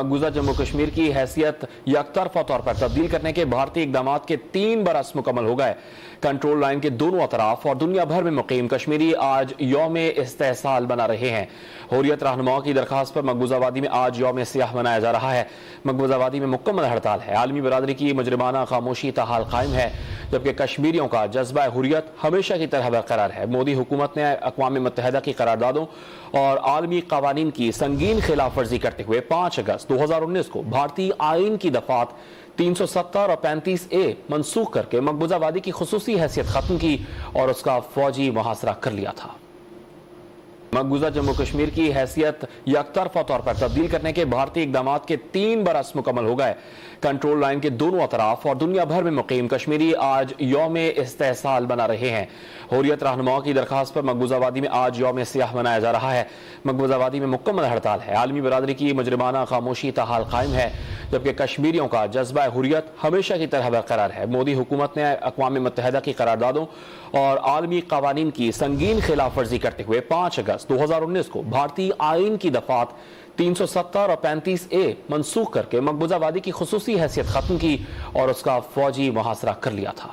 مقبوضہ جموں کشمیر کی حیثیت یک طرفہ طور پر تبدیل کرنے کے بھارتی اقدامات کے 3 برس مکمل ہو گئے۔ کنٹرول لائن کے دونوں اطراف اور دنیا بھر میں مقیم کشمیری آج یوم استحصال منا رہے ہیں۔ حریت رہنماؤں کی درخواست پر مقبوضہ وادی میں آج یوم سیاہ منایا جا رہا ہے۔ مقبوضہ وادی میں مکمل ہڑتال ہے۔ عالمی برادری کی مجرمانہ خاموشی تاحال قائم ہے، جبکہ کشمیریوں کا جذبہ حریت ہمیشہ کی طرح برقرار ہے۔ مودی حکومت نے اقوام متحدہ کی قراردادوں اور عالمی قوانین کی سنگین خلاف ورزی کرتے ہوئے 5 اگست 2019 کو بھارتی آئین کی دفعات 370 اور 35A منسوخ کر کے مقبوضہ وادی کی خصوصی حیثیت ختم کی اور اس کا فوجی محاصرہ کر لیا تھا۔ مقبوضہ جموں کشمیر کی حیثیت یک طرفہ طور پر تبدیل کرنے کے بھارتی اقدامات کے 3 برس مکمل ہو گئے۔ کنٹرول لائن کے دونوں اطراف اور دنیا بھر میں مقیم کشمیری آج یوم استحصال منا رہے ہیں۔ حریت رہنماؤں کی درخواست پر مقبوضہ وادی میں آج یوم سیاہ منایا جا رہا ہے۔ مقبوضہ وادی میں مکمل ہڑتال ہے۔ عالمی برادری کی مجرمانہ خاموشی تاحال قائم ہے، جبکہ کشمیریوں کا جذبہ حریت ہمیشہ کی طرح برقرار ہے۔ مودی حکومت نے اقوام متحدہ کی قراردادوں اور عالمی قوانین کی سنگین خلاف ورزی کرتے ہوئے 5 اگست 2019 کو بھارتی آئین کی دفعات 370 اور 35A منسوخ کر کے مقبوضہ وادی کی خصوصی حیثیت ختم کی اور اس کا فوجی محاصرہ کر لیا تھا۔